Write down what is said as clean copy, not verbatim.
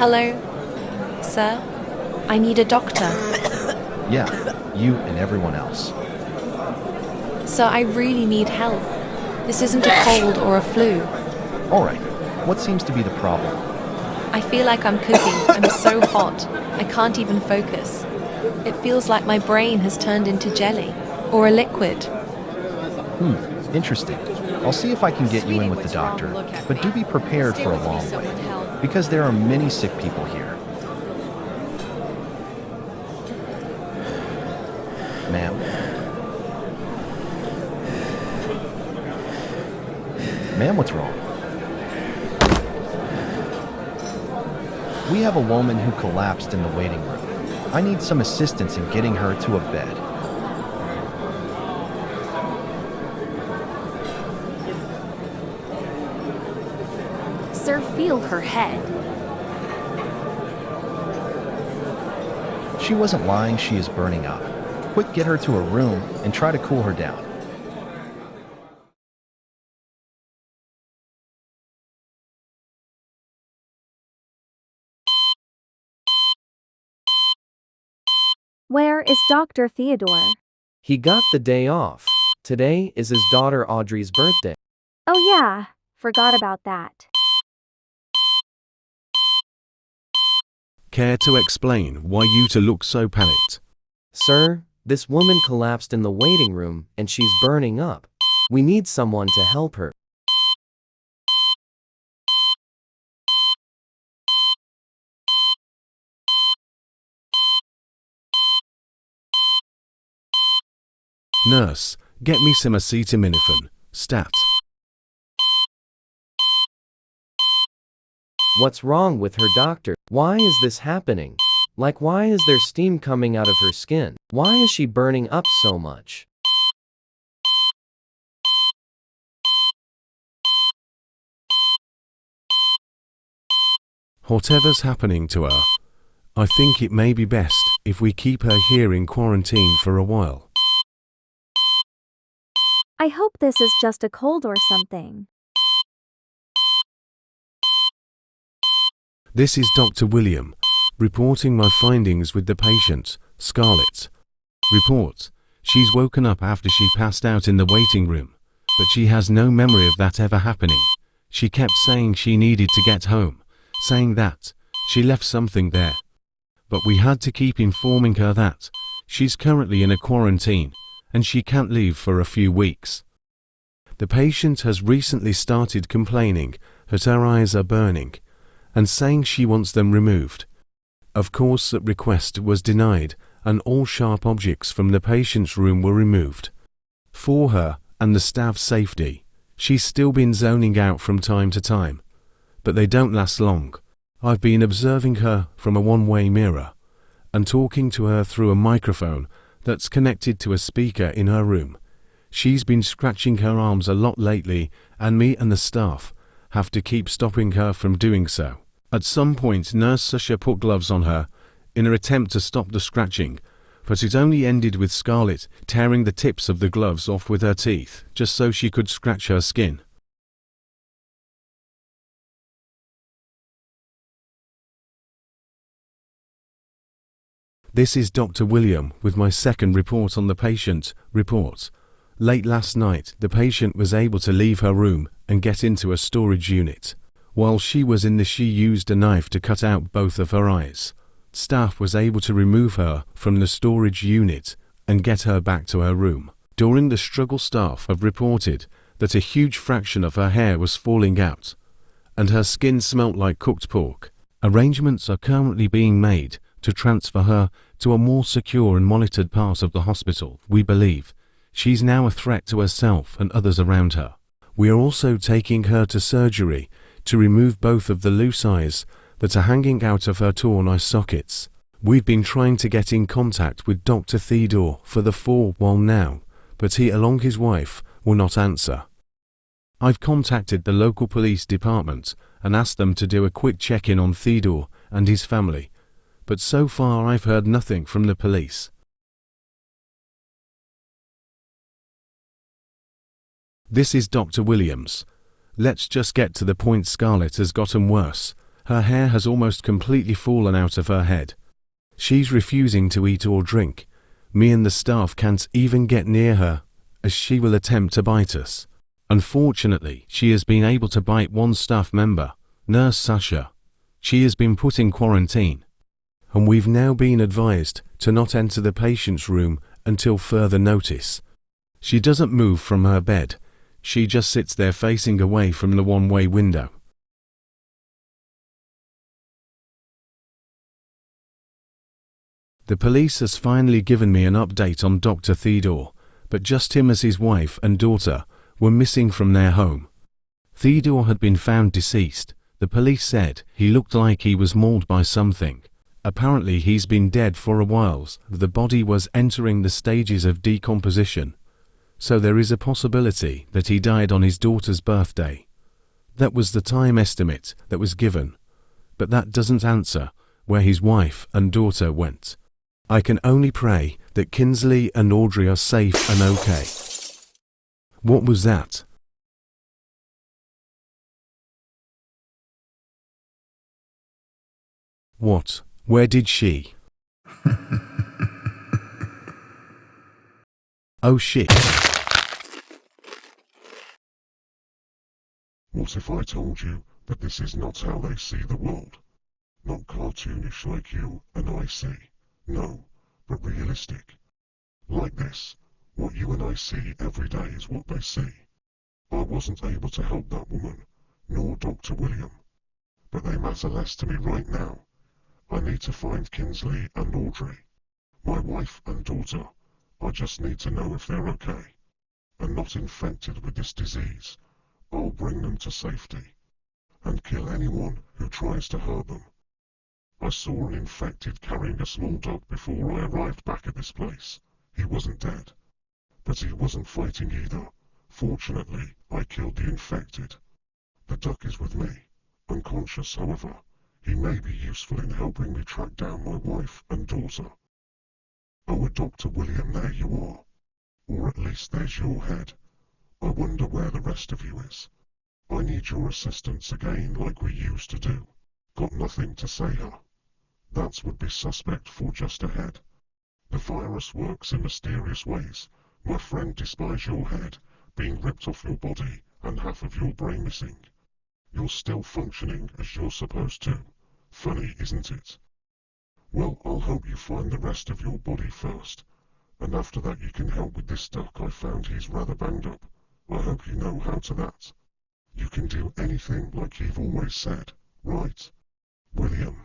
Hello, sir. I need a doctor. Yeah, you and everyone else. Sir, I really need help. This isn't a cold or a flu. All right, what seems to be the problem? I feel like I'm cooking. I'm so hot. I can't even focus. It feels like my brain has turned into jelly or a liquid. Interesting. I'll see if I can get you in with the doctor, but do be prepared for a long wait, because there are many sick people here. Ma'am? Ma'am, what's wrong? We have a woman who collapsed in the waiting room. I need some assistance in getting her to a bed. Sir, feel her head. She wasn't lying, she is burning up. Quick, get her to her room and try to cool her down. Where is Dr. Theodore? He got the day off. Today is his daughter Audrey's birthday. Oh yeah, forgot about that. Care to explain why you two look so panicked? Sir, this woman collapsed in the waiting room and she's burning up. We need someone to help her. Nurse, get me some acetaminophen. Stat. What's wrong with her, doctor? Why is this happening? Like, why is there steam coming out of her skin? Why is she burning up so much? Whatever's happening to her, I think it may be best if we keep her here in quarantine for a while. I hope this is just a cold or something. This is Dr. William, reporting my findings with the patient, Scarlett. Report: she's woken up after she passed out in the waiting room, but she has no memory of that ever happening. She kept saying she needed to get home, saying that she left something there. But we had to keep informing her that she's currently in a quarantine and she can't leave for a few weeks. The patient has recently started complaining that her eyes are burning and saying she wants them removed. Of course, that request was denied and all sharp objects from the patient's room were removed. For her and the staff's safety, she's still been zoning out from time to time, but they don't last long. I've been observing her from a one-way mirror and talking to her through a microphone that's connected to a speaker in her room. She's been scratching her arms a lot lately, and me and the staff have to keep stopping her from doing so. At some point, Nurse Susha put gloves on her in an attempt to stop the scratching, but it only ended with Scarlett tearing the tips of the gloves off with her teeth, just so she could scratch her skin. This is Dr. William with my second report on the patient. Report: late last night, the patient was able to leave her room and get into a storage unit. While she was in she used a knife to cut out both of her eyes. Staff was able to remove her from the storage unit and get her back to her room. During the struggle, staff have reported that a huge fraction of her hair was falling out and her skin smelt like cooked pork. Arrangements are currently being made to transfer her to a more secure and monitored part of the hospital. We believe she's now a threat to herself and others around her. We are also taking her to surgery to remove both of the loose eyes that are hanging out of her torn eye sockets. We've been trying to get in contact with Dr. Theodore for the 4 while now, but he along his wife will not answer. I've contacted the local police department and asked them to do a quick check-in on Theodore and his family, but so far I've heard nothing from the police. This is Dr. Williams. Let's just get to the point. Scarlett has gotten worse Her hair has almost completely fallen out of her head. She's refusing to eat or drink. Me and the staff can't even get near her, as she will attempt to bite us. Unfortunately, she has been able to bite one staff member, Nurse Sasha. She has been put in quarantine, and we've now been advised to not enter the patient's room until further notice. She doesn't move from her bed. She just sits there facing away from the one-way window. The police has finally given me an update on Dr. Theodore, but just him as his wife and daughter were missing from their home. Theodore had been found deceased. The police said he looked like he was mauled by something. Apparently he's been dead for a while. The body was entering the stages of decomposition, so there is a possibility that he died on his daughter's birthday. That was the time estimate that was given, but that doesn't answer where his wife and daughter went. I can only pray that Kinsley and Audrey are safe and okay. What was that? What? Where did she? Oh shit. What if I told you that this is not how they see the world? Not cartoonish like you and I see. No, but realistic. Like this, what you and I see every day is what they see. I wasn't able to help that woman, nor Dr. William. But they matter less to me right now. I need to find Kinsley and Audrey, my wife and daughter. I just need to know if they're okay, and not infected with this disease. I'll bring them to safety, and kill anyone who tries to hurt them. I saw an infected carrying a small dog before I arrived back at this place. He wasn't dead, but he wasn't fighting either. Fortunately, I killed the infected. The duck is with me, unconscious however. He may be useful in helping me track down my wife and daughter. Oh, Dr. William, there you are. Or at least there's your head. I wonder where the rest of you is. I need your assistance again like we used to do. Got nothing to say, huh? That would be suspect for just a head. The virus works in mysterious ways. My friend despises your head being ripped off your body and half of your brain missing. You're still functioning as you're supposed to. Funny, isn't it? Well, I'll hope you find the rest of your body first, and after that you can help with this duck I found. He's rather banged up. I hope you know how to that. You can do anything like you've always said, right? William.